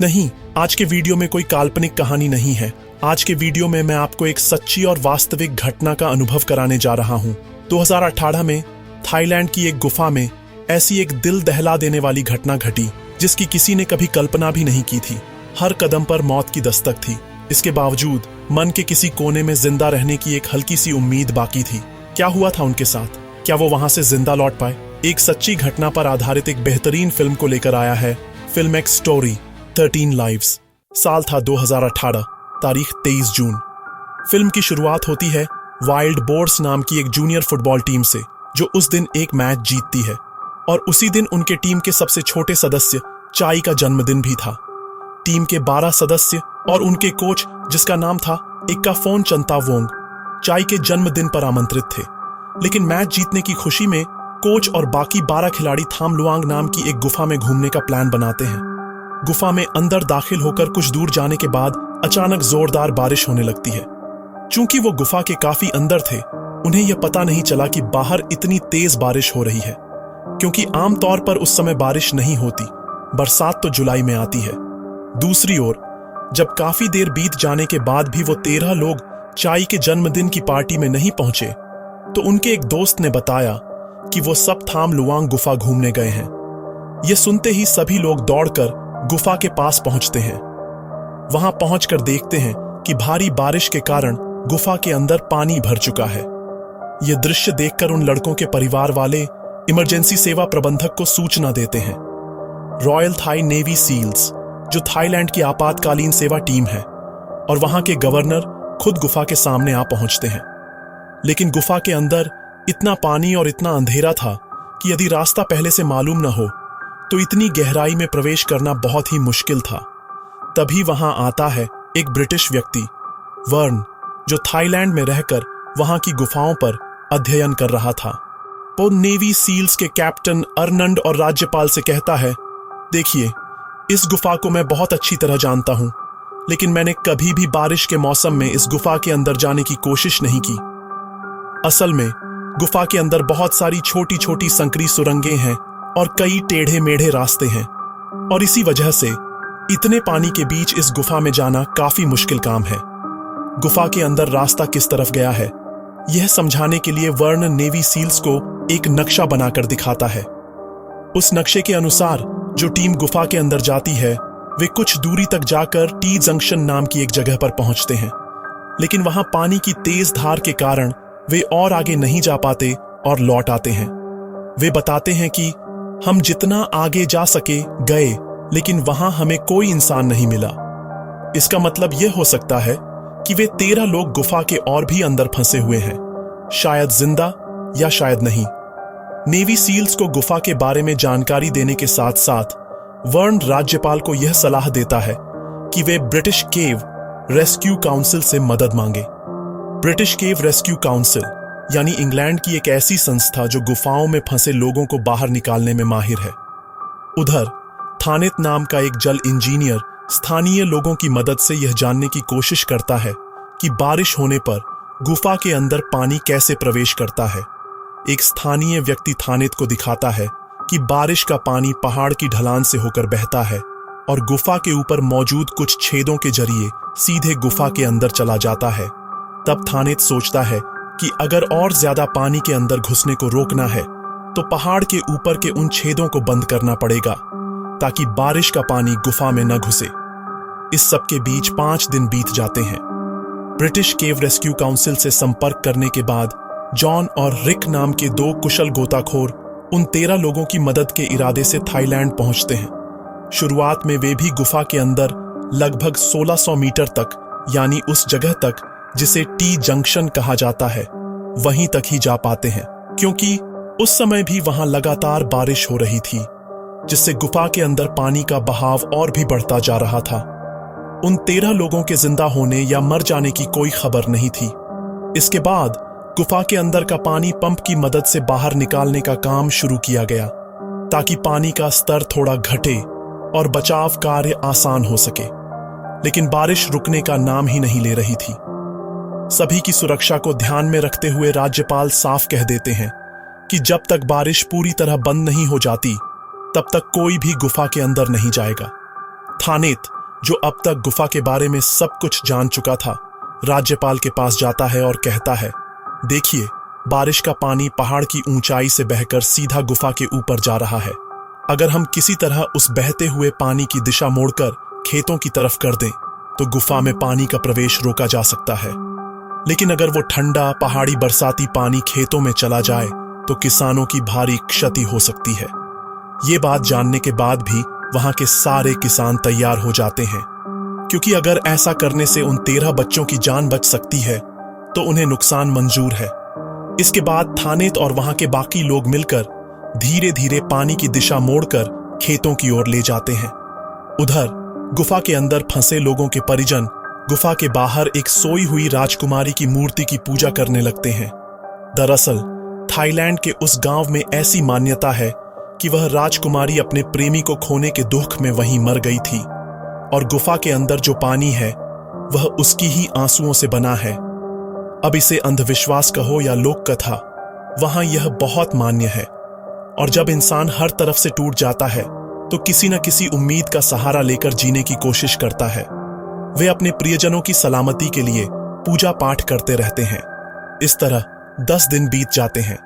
नहीं, आज के वीडियो में कोई काल्पनिक कहानी नहीं है। आज के वीडियो में मैं आपको एक सच्ची और वास्तविक घटना का अनुभव कराने जा रहा हूं। 2018 में थाईलैंड की एक गुफा में ऐसी एक दिल दहला देने वाली घटना घटी जिसकी किसी ने कभी कल्पना भी नहीं की थी। हर कदम पर मौत की दस्तक थी। इसके बावजूद मन के किसी कोने में जिंदा रहने की एक हल्की सी उम्मीद बाकी थी। क्या हुआ था उनके साथ? क्या वो वहां से जिंदा लौट पाए? एक सच्ची घटना पर आधारित एक बेहतरीन फिल्म को लेकर आया है फिल्म एक्स स्टोरी 13 लाइव्स। साल था 2018, तारीख 23 जून। फिल्म की शुरुआत होती है वाइल्ड बोर्स नाम की एक जूनियर फुटबॉल टीम से, जो उस दिन एक मैच जीतती है। और उसी दिन उनके टीम के सबसे छोटे सदस्य चाई का जन्मदिन भी था। टीम के 12 सदस्य और उनके कोच, जिसका नाम था इक्काफोन चंतावोंग, चाई के जन्मदिन पर आमंत्रित थे। लेकिन मैच जीतने की खुशी में कोच और बाकी 12 खिलाड़ी थाम लुआंग नाम की एक गुफा में घूमने का प्लान बनाते हैं। गुफा में अंदर दाखिल होकर कुछ दूर जाने के बाद अचानक जोरदार बारिश होने लगती है। चूंकि वो गुफा के काफी अंदर थे, उन्हें यह पता नहीं चला कि बाहर इतनी तेज बारिश हो रही है, क्योंकि आमतौर पर उस समय बारिश नहीं होती। बरसात तो जुलाई में आती है। दूसरी ओर जब काफी देर बीत जाने के बाद भी वो 13 लोग चाई के जन्मदिन की पार्टी में नहीं पहुंचे, तो उनके एक दोस्त ने बताया कि वो सब थाम लुआंग गुफा घूमने गए हैं। ये सुनते ही सभी लोग दौड़कर गुफा के पास पहुंचते हैं। वहां पहुंचकर देखते हैं कि भारी बारिश के कारण गुफा के अंदर पानी भर चुका है। यह दृश्य देखकर उन लड़कों के परिवार वाले इमरजेंसी सेवा प्रबंधक को सूचना देते हैं। रॉयल थाई नेवी सील्स, जो थाईलैंड की आपातकालीन सेवा टीम है, और वहां के गवर्नर खुद गुफा के सामने आ पहुंचते हैं। लेकिन गुफा के अंदर इतना पानी और इतना अंधेरा था कि यदि रास्ता पहले से मालूम न हो तो इतनी गहराई में प्रवेश करना बहुत ही मुश्किल था। तभी वहां आता है एक ब्रिटिश व्यक्ति, वर्न, जो थाईलैंड में रहकर वहां की गुफाओं पर अध्ययन कर रहा था। वो नेवी सील्स के कैप्टन अर्नंड और राज्यपाल से कहता है, देखिए, इस गुफा को मैं बहुत अच्छी तरह जानता हूं, लेकिन मैंने कभी भी बारिश के मौसम में इस गुफा के अंदर जाने की कोशिश नहीं की। असल में गुफा के अंदर बहुत सारी छोटी छोटी संकरी सुरंगें हैं और कई टेढ़े मेढ़े रास्ते हैं, और इसी वजह से इतने पानी के बीच इस गुफा में जाना काफी मुश्किल काम है। गुफा के अंदर रास्ता किस तरफ गया है, यह समझाने के लिए वर्न नेवी सील्स को एक नक्शा बनाकर दिखाता है। उस नक्शे के अनुसार जो टीम गुफा के अंदर जाती है, वे कुछ दूरी तक जाकर टी जंक्शन नाम की एक जगह पर पहुंचते हैं। लेकिन वहां पानी की तेज धार के कारण वे और आगे नहीं जा पाते और लौट आते हैं। वे बताते हैं कि हम जितना आगे जा सके गए, लेकिन वहां हमें कोई इंसान नहीं मिला। इसका मतलब यह हो सकता है कि वे 13 लोग गुफा के और भी अंदर फंसे हुए हैं, शायद जिंदा या शायद नहीं। नेवी सील्स को गुफा के बारे में जानकारी देने के साथ साथ वर्न राज्यपाल को यह सलाह देता है कि वे ब्रिटिश केव रेस्क्यू काउंसिल से मदद मांगे। ब्रिटिश केव रेस्क्यू काउंसिल यानी इंग्लैंड की एक ऐसी संस्था जो गुफाओं में फंसे लोगों को बाहर निकालने में माहिर है। उधर थानेत नाम का एक जल इंजीनियर स्थानीय लोगों की मदद से यह जानने की कोशिश करता है कि बारिश होने पर गुफा के अंदर पानी कैसे प्रवेश करता है। एक स्थानीय व्यक्ति थानेत को दिखाता है कि बारिश का पानी पहाड़ की ढलान से होकर बहता है और गुफा के ऊपर मौजूद कुछ छेदों के जरिए सीधे गुफा के अंदर चला जाता है। तब थानेत सोचता है कि अगर और ज्यादा पानी के अंदर घुसने को रोकना है तो पहाड़ के ऊपर के उन छेदों को बंद करना पड़ेगा, ताकि बारिश का पानी गुफा में न घुसे। इस सब के बीच 5 दिन बीत जाते हैं। ब्रिटिश केव रेस्क्यू काउंसिल से संपर्क करने के बाद जॉन और रिक नाम के 2 कुशल गोताखोर उन 13 लोगों की मदद के इरादे से थाईलैंड पहुंचते हैं। शुरुआत में वे भी गुफा के अंदर लगभग 1600 मीटर तक, यानी उस जगह तक जिसे टी जंक्शन कहा जाता है, वहीं तक ही जा पाते हैं, क्योंकि उस समय भी वहां लगातार बारिश हो रही थी, जिससे गुफा के अंदर पानी का बहाव और भी बढ़ता जा रहा था। उन 13 लोगों के जिंदा होने या मर जाने की कोई खबर नहीं थी। इसके बाद गुफा के अंदर का पानी पंप की मदद से बाहर निकालने का काम शुरू किया गया, ताकि पानी का स्तर थोड़ा घटे और बचाव कार्य आसान हो सके। लेकिन बारिश रुकने का नाम ही नहीं ले रही थी। सभी की सुरक्षा को ध्यान में रखते हुए राज्यपाल साफ कह देते हैं कि जब तक बारिश पूरी तरह बंद नहीं हो जाती, तब तक कोई भी गुफा के अंदर नहीं जाएगा। थानेत, जो अब तक गुफा के बारे में सब कुछ जान चुका था, राज्यपाल के पास जाता है और कहता है, देखिए, बारिश का पानी पहाड़ की ऊंचाई से बहकर सीधा गुफा के ऊपर जा रहा है। अगर हम किसी तरह उस बहते हुए पानी की दिशा मोड़कर खेतों की तरफ कर दें तो गुफा में पानी का प्रवेश रोका जा सकता है। लेकिन अगर वो ठंडा पहाड़ी बरसाती पानी खेतों में चला जाए तो किसानों की भारी क्षति हो सकती है। ये बात जानने के बाद भी वहां के सारे किसान तैयार हो जाते हैं, क्योंकि अगर ऐसा करने से उन 13 बच्चों की जान बच सकती है तो उन्हें नुकसान मंजूर है। इसके बाद थानेत और वहां के बाकी लोग मिलकर धीरे धीरे पानी की दिशा मोड़कर खेतों की ओर ले जाते हैं। उधर गुफा के अंदर फंसे लोगों के परिजन गुफा के बाहर एक सोई हुई राजकुमारी की मूर्ति की पूजा करने लगते हैं। दरअसल थाईलैंड के उस गांव में ऐसी मान्यता है कि वह राजकुमारी अपने प्रेमी को खोने के दुख में वहीं मर गई थी, और गुफा के अंदर जो पानी है वह उसकी ही आंसुओं से बना है। अब इसे अंधविश्वास कहो या लोक कथा, वहां यह बहुत मान्य है। और जब इंसान हर तरफ से टूट जाता है तो किसी न किसी उम्मीद का सहारा लेकर जीने की कोशिश करता है। वे अपने प्रियजनों की सलामती के लिए पूजा पाठ करते रहते हैं। इस तरह 10 दिन बीत जाते हैं।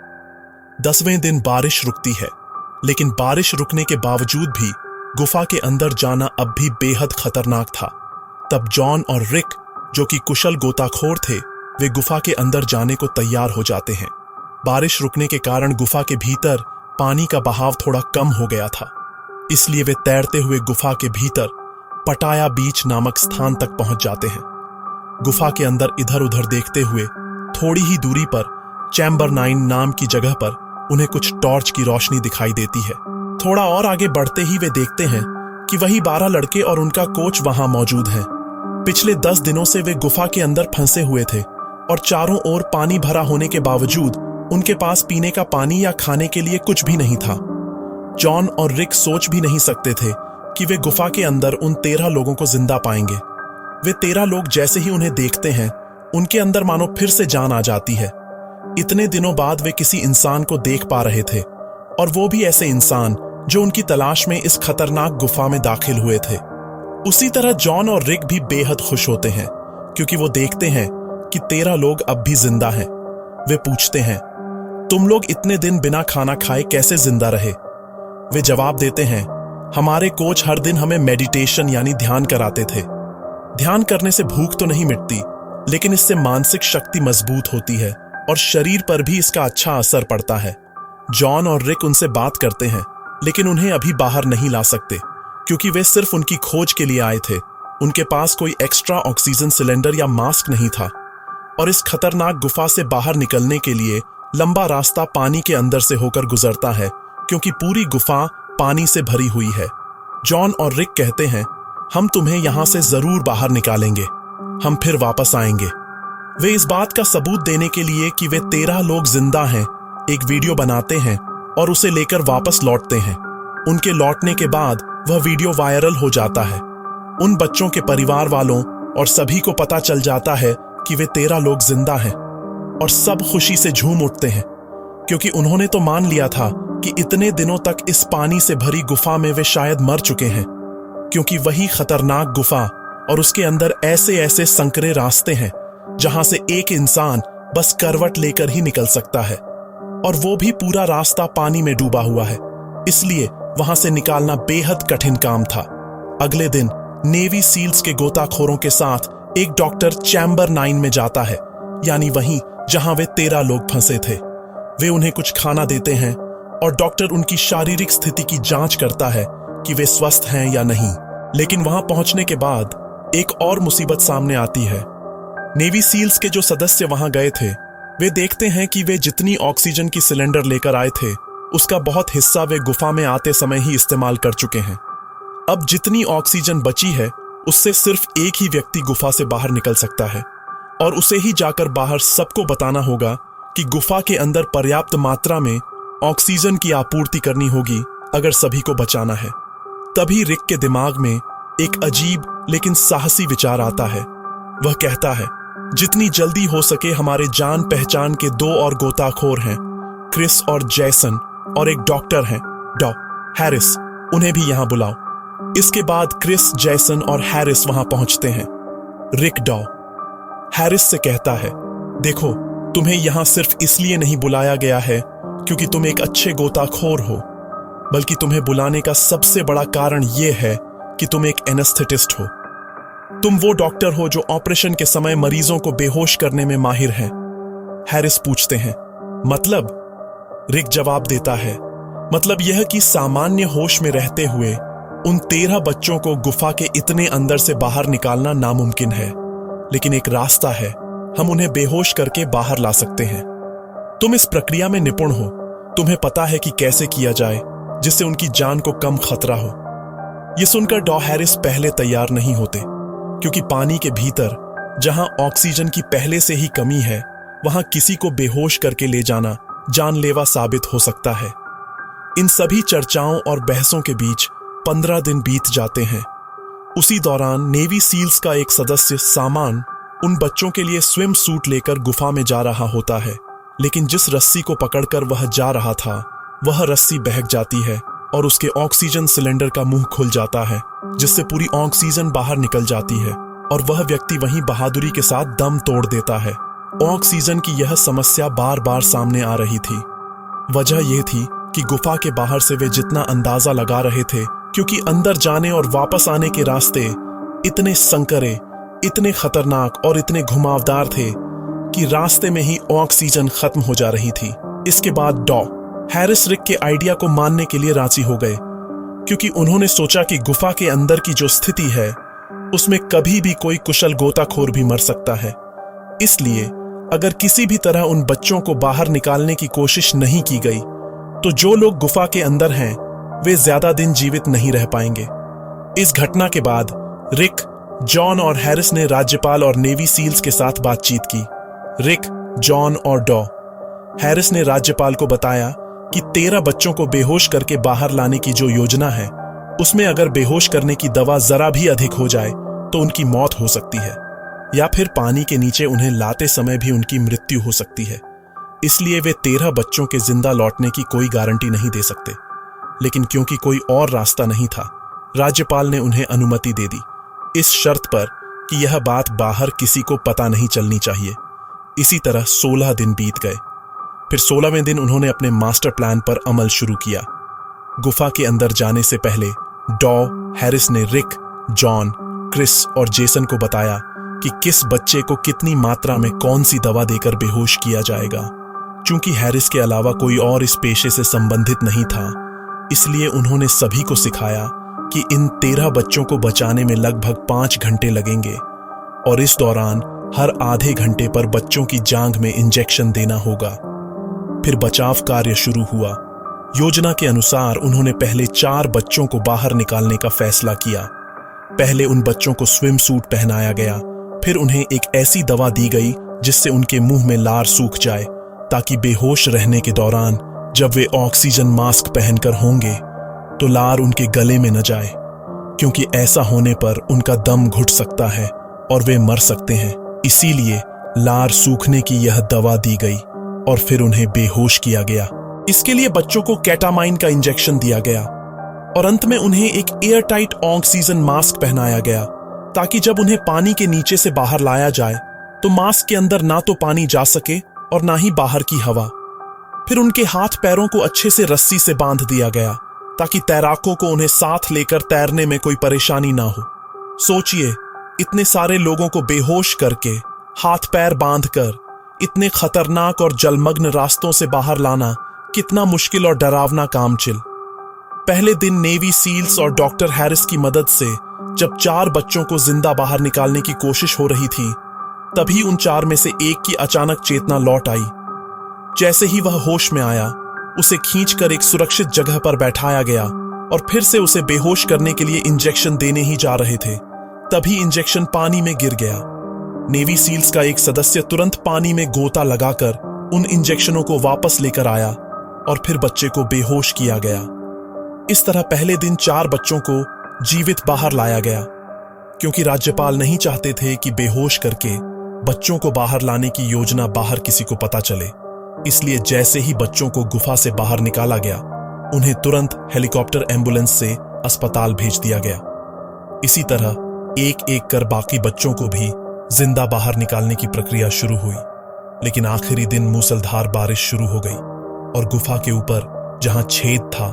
10वें दिन बारिश रुकती है, लेकिन बारिश रुकने के बावजूद भी गुफा के अंदर जाना अब भी बेहद खतरनाक था। तब जॉन और रिक, जो कि कुशल गोताखोर थे, वे गुफा के अंदर जाने को तैयार हो जाते हैं। बारिश रुकने के कारण गुफा के भीतर पानी का बहाव थोड़ा कम हो गया था, इसलिए वे तैरते हुए गुफा के भीतर पटाया बीच नामक स्थान तक पहुंच जाते हैं। गुफा के अंदर इधर उधर देखते हुए थोड़ी ही दूरी पर चैम्बर 9 नाम की जगह पर उन्हें कुछ टॉर्च की रोशनी दिखाई देती है। थोड़ा और आगे बढ़ते ही वे देखते हैं कि वही 12 लड़के और उनका कोच वहां मौजूद हैं। पिछले 10 दिनों से वे गुफा के अंदर फंसे हुए थे और चारों ओर पानी भरा होने के बावजूद उनके पास पीने का पानी या खाने के लिए कुछ भी नहीं था। जॉन और रिक सोच भी नहीं सकते थे कि वे गुफा के अंदर उन 13 लोगों को जिंदा पाएंगे। वे 13 लोग जैसे ही उन्हें देखते हैं, उनके अंदर मानो फिर से जान आ जाती है। इतने दिनों बाद वे किसी इंसान को देख पा रहे थे, और वो भी ऐसे इंसान जो उनकी तलाश में इस खतरनाक गुफा में दाखिल हुए थे। उसी तरह जॉन और रिक भी बेहद खुश होते हैं, क्योंकि वो देखते हैं कि 13 लोग अब भी जिंदा हैं। वे पूछते हैं, तुम लोग इतने दिन बिना खाना खाए कैसे जिंदा रहे? वे जवाब देते हैं, हमारे कोच हर दिन हमें मेडिटेशन यानी ध्यान कराते थे। ध्यान करने से भूख तो नहीं मिटती, लेकिन इससे मानसिक शक्ति मजबूत होती है और शरीर पर भी इसका अच्छा असर पड़ता है। जॉन और रिक उनसे बात करते हैं, लेकिन उन्हें अभी बाहर नहीं ला सकते, क्योंकि वे सिर्फ उनकी खोज के लिए आए थे। उनके पास कोई एक्स्ट्रा ऑक्सीजन सिलेंडर या मास्क नहीं था, और इस खतरनाक गुफा से बाहर निकलने के लिए लंबा रास्ता पानी के अंदर से होकर गुजरता है, क्योंकि पूरी गुफा पानी से भरी हुई है। जॉन और रिक कहते हैं, हम तुम्हें यहां से जरूर बाहर निकालेंगे, हम फिर वापस आएंगे। वे इस बात का सबूत देने के लिए कि वे 13 लोग जिंदा हैं, एक वीडियो बनाते हैं और उसे लेकर वापस लौटते हैं। उनके लौटने के बाद वह वीडियो वायरल हो जाता है। उन बच्चों के परिवार वालों और सभी को पता चल जाता है कि वे 13 लोग जिंदा हैं, और सब खुशी से झूम उठते हैं, क्योंकि उन्होंने तो मान लिया था कि इतने दिनों तक इस पानी से भरी गुफा में वे शायद मर चुके हैं, क्योंकि वही खतरनाक गुफा और उसके अंदर ऐसे ऐसे संकरे रास्ते हैं जहां से एक इंसान बस करवट लेकर ही निकल सकता है, और वो भी पूरा रास्ता पानी में डूबा हुआ है। इसलिए वहां से निकालना बेहद कठिन काम था। अगले दिन नेवी सील्स के गोताखोरों के साथ एक डॉक्टर चैम्बर 9 में जाता है, यानी वहीं जहां वे 13 लोग फंसे थे। वे उन्हें कुछ खाना देते हैं और डॉक्टर उनकी शारीरिक स्थिति की जांच करता है कि वे स्वस्थ हैं या नहीं। लेकिन वहां पहुंचने के बाद एक और मुसीबत सामने आती है। नेवी सील्स के जो सदस्य वहां गए थे, वे देखते हैं कि वे जितनी ऑक्सीजन की सिलेंडर लेकर आए थे, उसका बहुत हिस्सा वे गुफा में आते समय ही इस्तेमाल कर चुके हैं। अब जितनी ऑक्सीजन बची है, उससे सिर्फ एक ही व्यक्ति गुफा से बाहर निकल सकता है, और उसे ही जाकर बाहर सबको बताना होगा कि गुफा के अंदर पर्याप्त मात्रा में ऑक्सीजन की आपूर्ति करनी होगी अगर सभी को बचाना है। तभी रिक के दिमाग में एक अजीब लेकिन साहसी विचार आता है। वह कहता है, जितनी जल्दी हो सके हमारे जान पहचान के 2 और गोताखोर हैं, क्रिस और जैसन, और एक डॉक्टर हैं, डॉ हैरिस, उन्हें भी यहां बुलाओ। इसके बाद क्रिस, जैसन और हैरिस वहां पहुंचते हैं। रिक डॉ हैरिस से कहता है, देखो, तुम्हें यहां सिर्फ इसलिए नहीं बुलाया गया है क्योंकि तुम एक अच्छे गोताखोर हो, बल्कि तुम्हें बुलाने का सबसे बड़ा कारण यह है कि तुम एक एनेस्थेटिस्ट हो। तुम वो डॉक्टर हो जो ऑपरेशन के समय मरीजों को बेहोश करने में माहिर हैं। हैरिस पूछते हैं, मतलब? रिक जवाब देता है, मतलब यह कि सामान्य होश में रहते हुए उन 13 बच्चों को गुफा के इतने अंदर से बाहर निकालना नामुमकिन है, लेकिन एक रास्ता है, हम उन्हें बेहोश करके बाहर ला सकते हैं। तुम इस प्रक्रिया में निपुण हो, तुम्हें पता है कि कैसे किया जाए जिससे उनकी जान को कम खतरा हो। यह सुनकर डॉ हैरिस पहले तैयार नहीं होते, क्योंकि पानी के भीतर जहां ऑक्सीजन की पहले से ही कमी है, वहां किसी को बेहोश करके ले जाना जानलेवा साबित हो सकता है। इन सभी चर्चाओं और बहसों के बीच 15 दिन बीत जाते हैं। उसी दौरान नेवी सील्स का एक सदस्य सामान उन बच्चों के लिए स्विम सूट लेकर गुफा में जा रहा होता है, लेकिन जिस रस्सी को पकड़कर वह जा रहा था, वह रस्सी बहक जाती है और उसके ऑक्सीजन सिलेंडर का मुंह खुल जाता है, जिससे पूरी ऑक्सीजन बाहर निकल जाती है और वह व्यक्ति वहीं बहादुरी के साथ दम तोड़ देता है। ऑक्सीजन की यह समस्या बार बार सामने आ रही थी। वजह यह थी कि गुफा के बाहर से वे जितना अंदाजा लगा रहे थे, क्योंकि अंदर जाने और वापस आने के रास्ते इतने संकरे, इतने खतरनाक और इतने घुमावदार थे कि रास्ते में ही ऑक्सीजन खत्म हो जा रही थी। इसके बाद डॉ हैरिस रिक के आइडिया को मानने के लिए राजी हो गए, क्योंकि उन्होंने सोचा कि गुफा के अंदर की जो स्थिति है उसमें कभी भी कोई कुशल गोताखोर भी मर सकता है। इसलिए अगर किसी भी तरह उन बच्चों को बाहर निकालने की कोशिश नहीं की गई, तो जो लोग गुफा के अंदर हैं वे ज्यादा दिन जीवित नहीं रह पाएंगे। इस घटना के बाद रिक, जॉन और हैरिस ने राज्यपाल और नेवी सील्स के साथ बातचीत की। रिक, जॉन और डॉ हैरिस ने राज्यपाल को बताया कि 13 बच्चों को बेहोश करके बाहर लाने की जो योजना है, उसमें अगर बेहोश करने की दवा जरा भी अधिक हो जाए तो उनकी मौत हो सकती है, या फिर पानी के नीचे उन्हें लाते समय भी उनकी मृत्यु हो सकती है। इसलिए वे 13 बच्चों के जिंदा लौटने की कोई गारंटी नहीं दे सकते। लेकिन क्योंकि कोई और रास्ता नहीं था, राज्यपाल ने उन्हें अनुमति दे दी, इस शर्त पर कि यह बात बाहर किसी को पता नहीं चलनी चाहिए। इसी तरह 16 दिन बीत गए। फिर 16वें दिन उन्होंने अपने मास्टर प्लान पर अमल शुरू किया। गुफा के अंदर जाने से पहले डॉ हैरिस ने रिक, जॉन, क्रिस और जेसन को बताया कि किस बच्चे को कितनी मात्रा में कौन सी दवा देकर बेहोश किया जाएगा। चूंकि हैरिस के अलावा कोई और इस पेशे से संबंधित नहीं था, इसलिए उन्होंने सभी को सिखाया कि इन 13 बच्चों को बचाने में लगभग 5 घंटे लगेंगे और इस दौरान हर आधे घंटे पर बच्चों की जांघ में इंजेक्शन देना होगा। फिर बचाव कार्य शुरू हुआ। योजना के अनुसार उन्होंने पहले 4 बच्चों को बाहर निकालने का फैसला किया। पहले उन बच्चों को स्विम सूट पहनाया गया, फिर उन्हें एक ऐसी दवा दी गई जिससे उनके मुंह में लार सूख जाए, ताकि बेहोश रहने के दौरान जब वे ऑक्सीजन मास्क पहनकर होंगे तो लार उनके गले में न जाए, क्योंकि ऐसा होने पर उनका दम घुट सकता है और वे मर सकते हैं। इसीलिए लार सूखने की यह दवा दी गई और फिर उन्हें बेहोश किया गया। इसके लिए बच्चों को केटामाइन का इंजेक्शन दिया गया और अंत में उन्हें एक एयर टाइट ऑक्सीजन मास्क पहनाया गया, ताकि जब उन्हें पानी के नीचे से बाहर लाया जाए तो मास्क के अंदर ना तो पानी जा सके और ना ही बाहर की हवा। फिर उनके हाथ पैरों को अच्छे से रस्सी से बांध दिया गया, ताकि तैराकों को उन्हें साथ लेकर तैरने में कोई परेशानी ना हो। सोचिए, इतने सारे लोगों को बेहोश करके, हाथ पैर बांधकर इतने खतरनाक और जलमग्न रास्तों से बाहर लाना कितना मुश्किल और डरावना काम चिल। पहले दिन नेवी सील्स और डॉक्टर हैरिस की मदद से जब 4 बच्चों को जिंदा बाहर निकालने की कोशिश हो रही थी, तभी उन 4 में से एक की अचानक चेतना लौट आई। जैसे ही वह होश में आया, उसे खींचकर एक सुरक्षित जगह पर बैठाया गया और फिर से उसे बेहोश करने के लिए इंजेक्शन देने ही जा रहे थे, तभी इंजेक्शन पानी में गिर गया। नेवी सील्स का एक सदस्य तुरंत पानी में गोता लगाकर उन इंजेक्शनों को वापस लेकर आया और फिर बच्चे को बेहोश किया गया। इस तरह पहले दिन 4 बच्चों को जीवित बाहर लाया गया, क्योंकि राज्यपाल नहीं चाहते थे कि बेहोश करके बच्चों को बाहर लाने की योजना बाहर किसी को पता चले। इसलिए जैसे ही बच्चों को गुफा से बाहर निकाला गया, उन्हें तुरंत हेलीकॉप्टर एम्बुलेंस से अस्पताल भेज दिया गया। इसी तरह एक एक कर बाकी बच्चों को भी जिंदा बाहर निकालने की प्रक्रिया शुरू हुई। लेकिन आखिरी दिन मूसलधार बारिश शुरू हो गई और गुफा के ऊपर जहां छेद था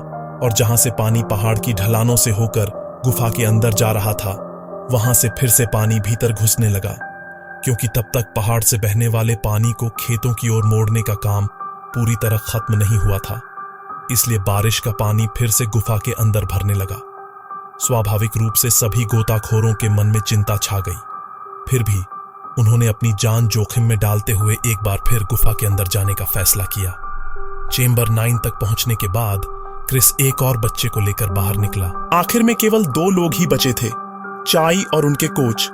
और जहां से पानी पहाड़ की ढलानों से होकर गुफा के अंदर जा रहा था, वहां से फिर से पानी भीतर घुसने लगा, क्योंकि तब तक पहाड़ से बहने वाले पानी को खेतों की ओर मोड़ने का काम पूरी तरह खत्म नहीं हुआ था। इसलिए बारिश का पानी फिर से गुफा के अंदर भरने लगा। स्वाभाविक रूप से सभी गोताखोरों के मन में चिंता छा गई। फिर भी उन्होंने अपनी जान जोखिम में डालते हुए एक बार फिर गुफा के अंदर जाने का फैसला किया। चेंबर 9 तक पहुंचने के बाद क्रिस एक और बच्चे को लेकर बाहर निकला। आखिर में केवल 2 लोग ही बचे थे, चाई और उनके कोच।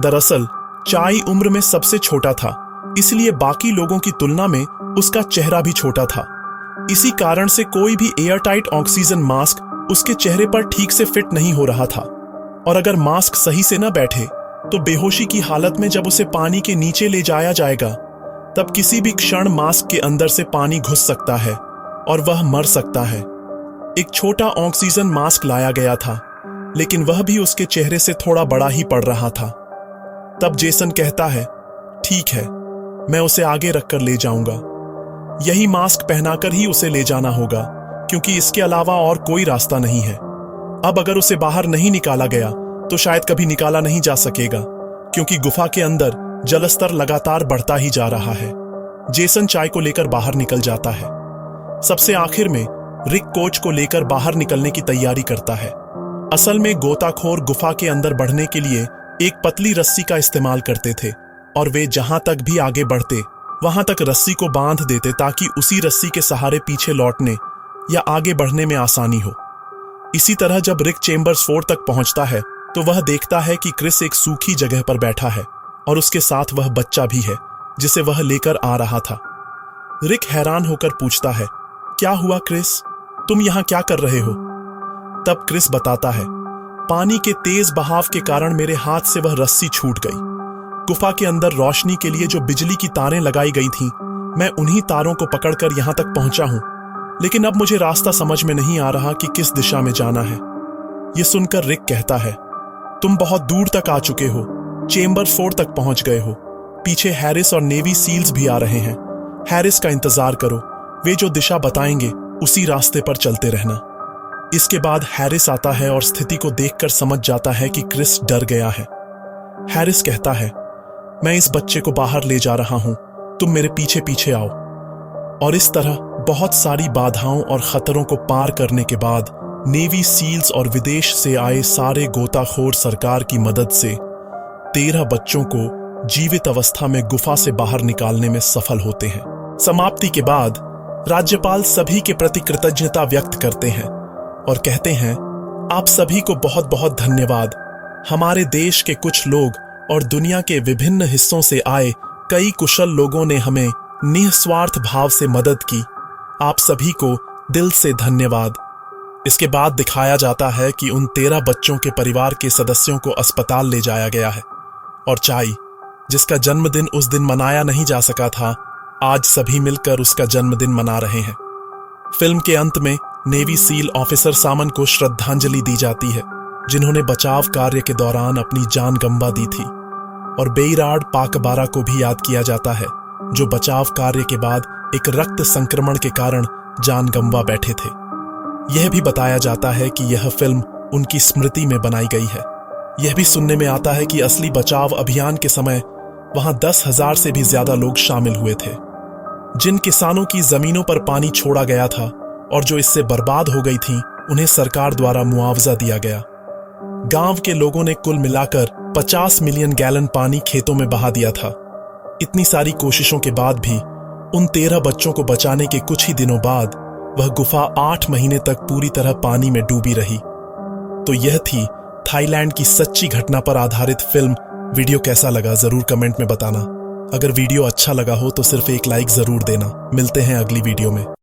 दरअसल चाई उम्र में सबसे छोटा था, इसलिए बाकी लोगों की तुलना में उसका चेहरा भी छोटा था। इसी कारण से कोई भी एयरटाइट ऑक्सीजन मास्क उसके चेहरे पर ठीक से फिट नहीं हो रहा था, और अगर मास्क सही से न बैठे तो बेहोशी की हालत में जब उसे पानी के नीचे ले जाया जाएगा, तब किसी भी क्षण मास्क के अंदर से पानी घुस सकता है और वह मर सकता है। एक छोटा ऑक्सीजन मास्क लाया गया था, लेकिन वह भी उसके चेहरे से थोड़ा बड़ा ही पड़ रहा था। तब जेसन कहता है, ठीक है, मैं उसे आगे रखकर ले जाऊंगा। यही मास्क पहनाकर ही उसे ले जाना होगा, क्योंकि इसके अलावा और कोई रास्ता नहीं है। अब अगर उसे बाहर नहीं निकाला गया तो शायद कभी निकाला नहीं जा सकेगा, क्योंकि गुफा के अंदर जलस्तर लगातार बढ़ता ही जा रहा है। जेसन चाय को लेकर बाहर निकल जाता है। सबसे आखिर में रिक कोच को लेकर बाहर निकलने की तैयारी करता है। असल में गोताखोर गुफा के अंदर बढ़ने के लिए एक पतली रस्सी का इस्तेमाल करते थे, और वे जहां तक भी आगे बढ़ते वहां तक रस्सी को बांध देते ताकि उसी रस्सी के सहारे पीछे लौटने या आगे बढ़ने में आसानी हो। इसी तरह जब रिक चेंबर्स 4 तक पहुंचता है तो वह देखता है कि क्रिस एक सूखी जगह पर बैठा है और उसके साथ वह बच्चा भी है जिसे वह लेकर आ रहा था। रिक हैरान होकर पूछता है, क्या हुआ क्रिस, तुम यहां क्या कर रहे हो? तब क्रिस बताता है, पानी के तेज बहाव के कारण मेरे हाथ से वह रस्सी छूट गई। गुफा के अंदर रोशनी के लिए जो बिजली की तारें लगाई गई थीं, मैं उन्हीं तारों को पकड़कर यहां तक पहुंचा हूं, लेकिन अब मुझे रास्ता समझ में नहीं आ रहा कि किस दिशा में जाना है। यह सुनकर रिक कहता है, तुम बहुत दूर तक आ चुके हो, चेंबर 4 तक पहुंच गए हो। पीछे हैरिस और नेवी सील्स भी आ रहे हैं। हैरिस का इंतजार करो, वे जो दिशा बताएंगे उसी रास्ते पर चलते रहना। इसके बाद हैरिस आता है और स्थिति को देखकर समझ जाता है कि क्रिस डर गया है। हैरिस कहता है, मैं इस बच्चे को बाहर ले जा रहा हूं, तुम मेरे पीछे पीछे आओ। और इस तरह बहुत सारी बाधाओं और खतरों को पार करने के बाद नेवी सील्स और विदेश से आए सारे गोताखोर सरकार की मदद से 13 बच्चों को जीवित अवस्था में गुफा से बाहर निकालने में सफल होते हैं। समाप्ति के बाद राज्यपाल सभी के प्रति कृतज्ञता व्यक्त करते हैं और कहते हैं, आप सभी को बहुत बहुत धन्यवाद। हमारे देश के कुछ लोग और दुनिया के विभिन्न हिस्सों से आए कई कुशल लोगों ने हमें निस्वार्थ भाव से मदद की। आप सभी को दिल से धन्यवाद। इसके बाद दिखाया जाता है कि उन 13 बच्चों के परिवार के सदस्यों को अस्पताल ले जाया गया है, और चाई, जिसका जन्मदिन उस दिन मनाया नहीं जा सका था, आज सभी मिलकर उसका जन्मदिन मना रहे हैं। फिल्म के अंत में नेवी सील ऑफिसर सामन को श्रद्धांजलि दी जाती है, जिन्होंने बचाव कार्य के दौरान अपनी जान गंवा दी थी, और बेइराड पाकबारा को भी याद किया जाता है, जो बचाव कार्य के बाद एक रक्त संक्रमण के कारण जान गंवा बैठे थे। यह भी बताया जाता है कि यह फिल्म उनकी स्मृति में बनाई गई है। यह भी सुनने में आता है कि असली बचाव अभियान के समय वहां 10,000 से भी ज्यादा लोग शामिल हुए थे। जिन किसानों की जमीनों पर पानी छोड़ा गया था और जो इससे बर्बाद हो गई थीं, उन्हें सरकार द्वारा मुआवजा दिया गया। गांव के लोगों ने कुल मिलाकर 50 मिलियन गैलन पानी खेतों में बहा दिया था। इतनी सारी कोशिशों के बाद भी उन 13 बच्चों को बचाने के कुछ ही दिनों बाद वह गुफा 8 महीने तक पूरी तरह पानी में डूबी रही। तो यह थी थाईलैंड की सच्ची घटना पर आधारित फिल्म। वीडियो कैसा लगा जरूर कमेंट में बताना। अगर वीडियो अच्छा लगा हो तो सिर्फ एक लाइक जरूर देना। मिलते हैं अगली वीडियो में।